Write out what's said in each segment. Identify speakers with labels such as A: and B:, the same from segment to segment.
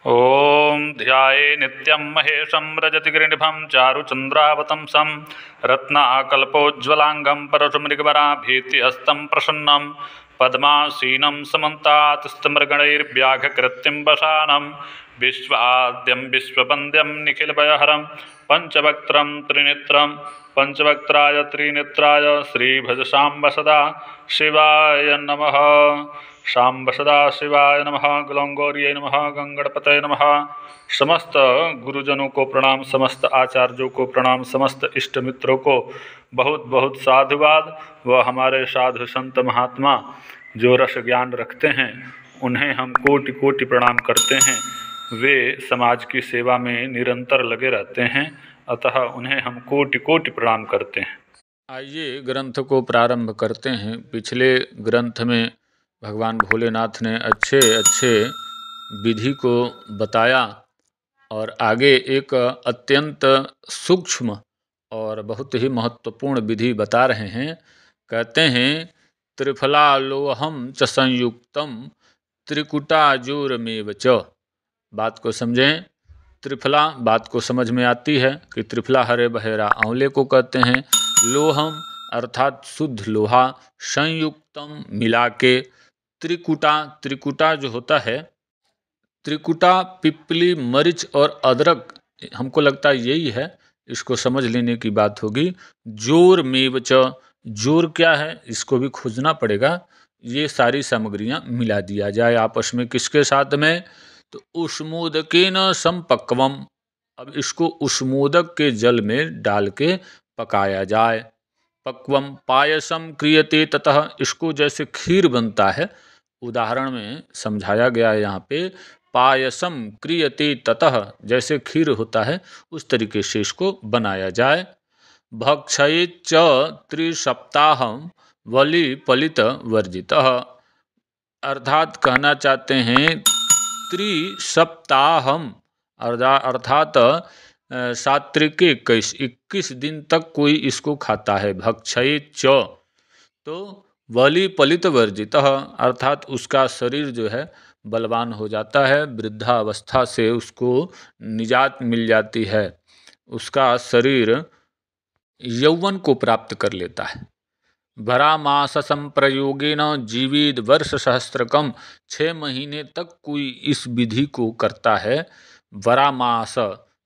A: ॐ ध्याये नित्यं महेशं रजतिगिरिनिभं चारुचन्द्रावतंसं रत्नाकल्पोज्ज्वलाङ्गं परशुमृगवराभीतिहस्तं प्रसन्नं पद्मासीनं समन्तात् स्तम्भगणैर्व्याघकृत्यं वसानं विश्वाद्यं विश्ववन्द्यं निखिलभयहरं पञ्चवक्त्रं त्रिनेत्रं पंचवक्त्राय त्रिनेत्राय श्रीभजसाम्ब सदा शिवाय नमः। शाम्ब सदा शिवाय नमः। गुलंगौरिये नमः। गंगणपतये नमः। समस्त गुरुजनों को प्रणाम, समस्त आचार्यों को प्रणाम, समस्त इष्ट मित्रों को बहुत बहुत साधुवाद। व हमारे साधु संत महात्मा जो रस ज्ञान रखते हैं उन्हें हम कोटि कोटि प्रणाम करते हैं। वे समाज की सेवा में निरंतर लगे रहते हैं, अतः उन्हें हम कोटि कोटि प्रणाम करते हैं।
B: आइए ग्रंथ को प्रारंभ करते हैं। पिछले ग्रंथ में भगवान भोलेनाथ ने अच्छे अच्छे विधि को बताया और आगे एक अत्यंत सूक्ष्म और बहुत ही महत्वपूर्ण विधि बता रहे हैं। कहते हैं त्रिफलालोहम च संयुक्तम त्रिकुटाजूरमेव च। बात को समझें। त्रिफला बात को समझ में आती है कि त्रिफला हरे बहेरा आंवले को कहते हैं। लोहम अर्थात शुद्ध लोहा, संयुक्तम मिला के, त्रिकुटा त्रिकुटा जो होता है, त्रिकुटा पिपली मरीच और अदरक, हमको लगता है यही है, इसको समझ लेने की बात होगी। जोर मेवच, जोर क्या है इसको भी खोजना पड़ेगा। ये सारी सामग्रियां मिला दिया जाए आपस में, किसके साथ में, तो उष्मोदकेन संपक्वम। अब इसको उष्मोदक के जल में डाल के पकाया जाए। पक्वम पायसम क्रियते ततः, इसको जैसे खीर बनता है, उदाहरण में समझाया गया है यहाँ पे, पायसम क्रियते ततः, जैसे खीर होता है उस तरीके से इसको बनाया जाए। भक्षयेत् च त्रिसप्ताहम वली पलित वर्जितः, अर्थात कहना चाहते हैं त्रिसप्ताहम अर्थात सात्विक 21 दिन तक कोई इसको खाता है। भक्षयेत् च तो वली पलित वर्जित अर्थात उसका शरीर जो है बलवान हो जाता है, वृद्धावस्था से उसको निजात मिल जाती है, उसका शरीर यौवन को प्राप्त कर लेता है। भरामास संप्रयोगेन जीवित वर्ष सहस्त्रकम, 6 महीने तक कोई इस विधि को करता है वरामास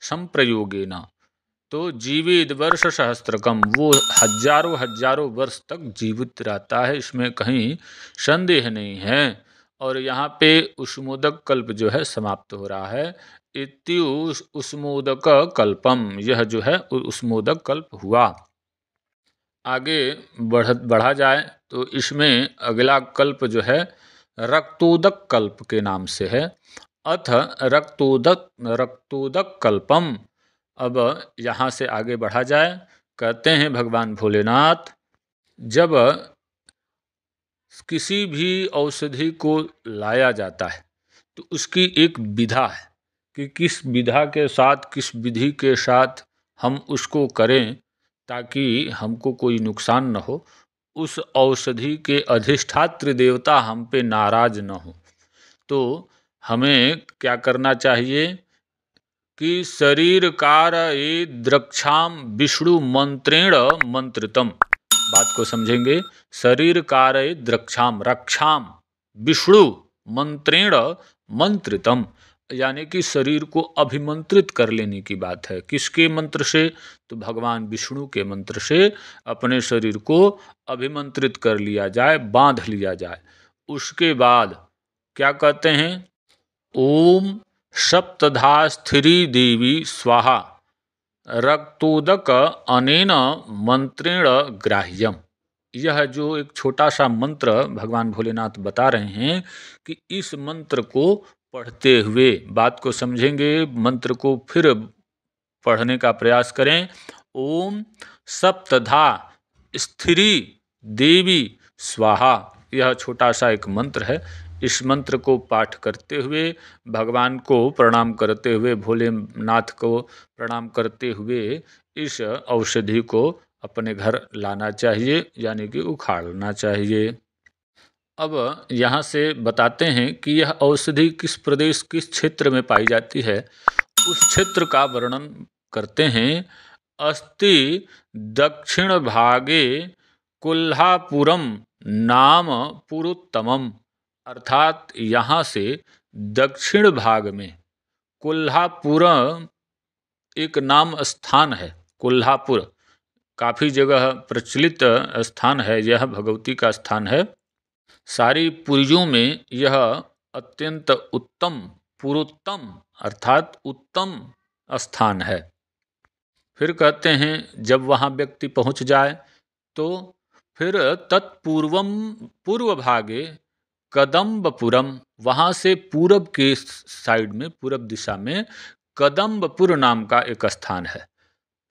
B: संप्रयोगेन, तो जीवित वर्ष सहस्त्रकम, वो हजारों हजारों वर्ष तक जीवित रहता है, इसमें कहीं संदेह नहीं है। और यहाँ पे उष्मोदक कल्प जो है समाप्त हो रहा है। इत्यु उष्मोदक कल्पम, यह जो है उष्मोदक कल्प हुआ। आगे बढ़ा जाए तो इसमें अगला कल्प जो है रक्तोदक कल्प के नाम से है। अथ रक्तोदक कल्पम। अब यहाँ से आगे बढ़ा जाए। कहते हैं भगवान भोलेनाथ, जब किसी भी औषधि को लाया जाता है तो उसकी एक विधा है कि किस विधा के साथ, किस विधि के साथ हम उसको करें ताकि हमको कोई नुकसान न हो, उस औषधि के अधिष्ठात्र देवता हम पे नाराज न हो। तो हमें क्या करना चाहिए कि शरीर कारये द्रक्षाम विष्णु मंत्रेण मंत्रितम। बात को समझेंगे। शरीर कारये द्रक्षाम, रक्षाम विष्णु मंत्रेण मंत्रितम, यानी कि शरीर को अभिमंत्रित कर लेने की बात है। किसके मंत्र से, तो भगवान विष्णु के मंत्र से अपने शरीर को अभिमंत्रित कर लिया जाए, बांध लिया जाए। उसके बाद क्या कहते हैं, ओम सप्तधा स्थिरी देवी स्वाहा रक्तोदक अनेन मंत्रेण ग्राह्यम। यह जो एक छोटा सा मंत्र भगवान भोलेनाथ बता रहे हैं कि इस मंत्र को पढ़ते हुए, बात को समझेंगे, मंत्र को फिर पढ़ने का प्रयास करें। ओम सप्तधा स्थिरी देवी स्वाहा, यह छोटा सा एक मंत्र है। इस मंत्र को पाठ करते हुए, भगवान को प्रणाम करते हुए, भोलेनाथ को प्रणाम करते हुए इस औषधि को अपने घर लाना चाहिए, यानी कि उखाड़ना चाहिए। अब यहाँ से बताते हैं कि यह औषधि किस प्रदेश किस क्षेत्र में पाई जाती है। उस क्षेत्र का वर्णन करते हैं। अस्ति दक्षिण भागे कोल्हापुरम नाम पुरुत्तमम, अर्थात यहाँ से दक्षिण भाग में कोल्हापुर एक नाम स्थान है। कोल्हापुर काफ़ी जगह प्रचलित स्थान है, यह भगवती का स्थान है। सारी पुरियों में यह अत्यंत उत्तम पुरुत्तम अर्थात उत्तम स्थान है। फिर कहते हैं जब वहाँ व्यक्ति पहुँच जाए तो फिर तत्पूर्वम पूर्व भागे कदम्बपुरम, वहाँ से पूरब के साइड में पूरब दिशा में कदम्बपुर नाम का एक स्थान है।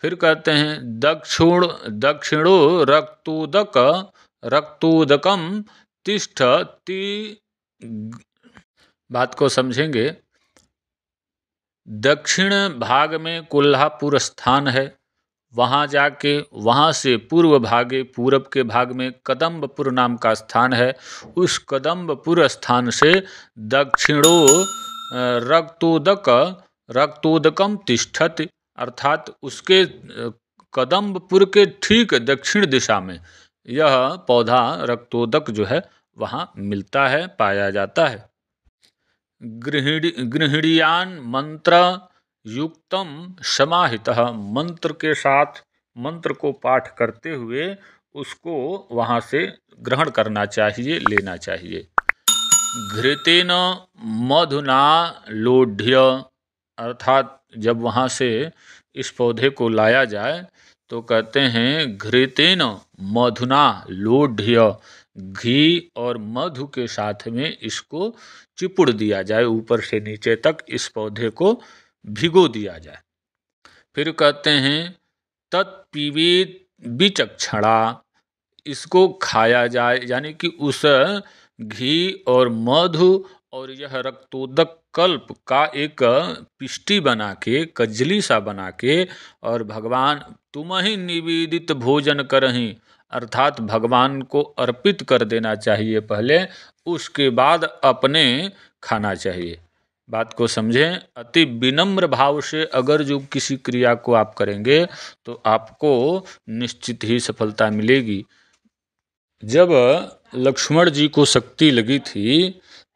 B: फिर कहते हैं दक्षिणो रक्तोदकम तिष्ठति, बात को समझेंगे। दक्षिण भाग में कोल्हापुर स्थान है, वहाँ जाके वहाँ से पूर्व भागे पूरब के भाग में कदम्बपुर नाम का स्थान है। उस कदम्बपुर स्थान से दक्षिणो रक्तोदकम तिष्ठति, अर्थात उसके कदम्बपुर के ठीक दक्षिण दिशा में यह पौधा रक्तोदक जो है वहाँ मिलता है, पाया जाता है। गृहिणीयान मंत्र युक्तम समाहितः, मंत्र के साथ मंत्र को पाठ करते हुए उसको वहाँ से ग्रहण करना चाहिए, लेना चाहिए। घृतेन मधुना लोढ़्य, अर्थात जब वहाँ से इस पौधे को लाया जाए तो कहते हैं घृतेन मधुना लोढ़्य, घी और मधु के साथ में इसको चिपुड़ दिया जाए, ऊपर से नीचे तक इस पौधे को भिगो दिया जाए। फिर कहते हैं तत्पीवेत विचक्षणा, इसको खाया जाए, यानी कि उस घी और मधु और यह रक्तोदक कल्प का एक पिष्टी बना के, कजली सा बना के, और भगवान तुम ही निवेदित भोजन करहीं, अर्थात भगवान को अर्पित कर देना चाहिए पहले, उसके बाद अपने खाना चाहिए। बात को समझें। अति विनम्र भाव से अगर जो किसी क्रिया को आप करेंगे तो आपको निश्चित ही सफलता मिलेगी। जब लक्ष्मण जी को शक्ति लगी थी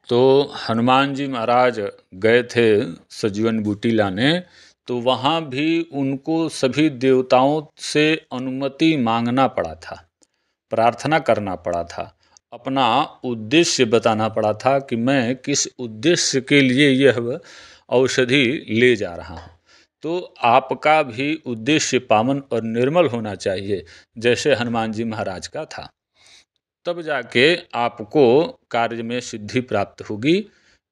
B: तो हनुमान जी महाराज गए थे सजीवन बूटी लाने, तो वहाँ भी उनको सभी देवताओं से अनुमति मांगना पड़ा था, प्रार्थना करना पड़ा था, अपना उद्देश्य बताना पड़ा था कि मैं किस उद्देश्य के लिए यह औषधि ले जा रहा हूँ। तो आपका भी उद्देश्य पावन और निर्मल होना चाहिए, जैसे हनुमान जी महाराज का था, तब जाके आपको कार्य में सिद्धि प्राप्त होगी।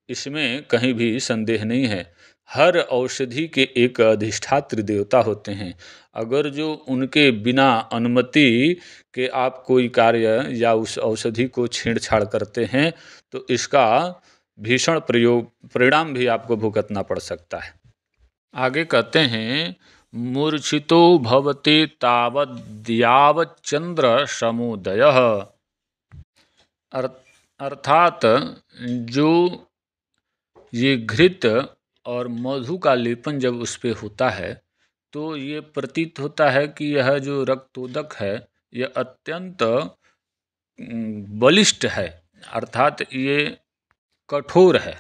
B: इसमें कहीं भी संदेह नहीं है। हर औषधि के एक अधिष्ठात्र देवता होते हैं, अगर जो उनके बिना अनुमति के आप कोई कार्य या उस औषधि को छेड़छाड़ करते हैं तो इसका भीषण परिणाम भी आपको भुगतना पड़ सकता है। आगे कहते हैं मूर्छितो भवते तावद् यावत् चंद्र समुदयः, अर्थात जो ये घृत और मधु का लेपन जब उस पे होता है तो ये प्रतीत होता है कि यह जो रक्तोदक है यह अत्यंत बलिष्ठ है, अर्थात ये कठोर है,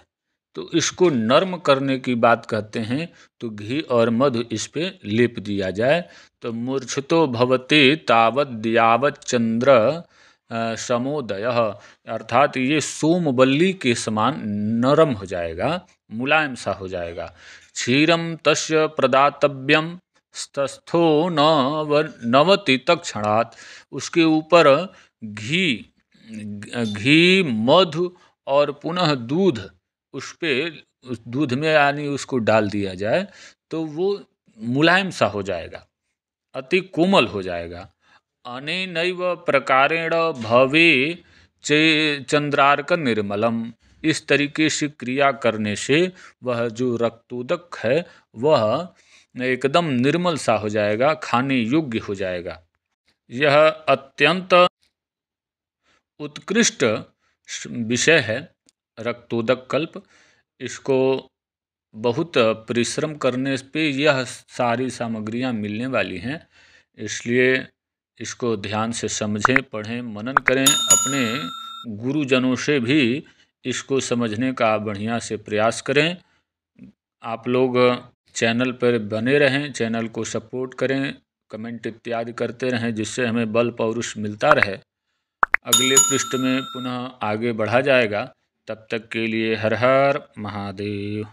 B: तो इसको नर्म करने की बात कहते हैं। तो घी और मधु इस पे लेप दिया जाए तो मूर्छितो भवते तावद् यावत् चंद्र समोदयः, अर्थात ये सोमवल्ली के समान नरम हो जाएगा, मुलायम सा हो जाएगा। क्षीरम तस्य प्रदातव्यम स्तस्थो नवति तत्क्षणात्, उसके ऊपर घी मधु और पुनः दूध उस दूध में यानी उसको डाल दिया जाए तो वो मुलायम सा हो जाएगा, अति कोमल हो जाएगा। अनेनैव प्रकारेण भवे चंद्रार्क निर्मलम, इस तरीके से क्रिया करने से वह जो रक्तोदक है वह एकदम निर्मल सा हो जाएगा, खाने योग्य हो जाएगा। यह अत्यंत उत्कृष्ट विषय है रक्तोदक कल्प। इसको बहुत परिश्रम करने पे यह सारी सामग्रियाँ मिलने वाली हैं, इसलिए इसको ध्यान से समझें, पढ़ें, मनन करें। अपने गुरुजनों से भी इसको समझने का बढ़िया से प्रयास करें। आप लोग चैनल पर बने रहें, चैनल को सपोर्ट करें, कमेंट इत्यादि करते रहें, जिससे हमें बल पौरुष मिलता रहे। अगले पृष्ठ में पुनः आगे बढ़ा जाएगा। तब तक के लिए हर हर महादेव।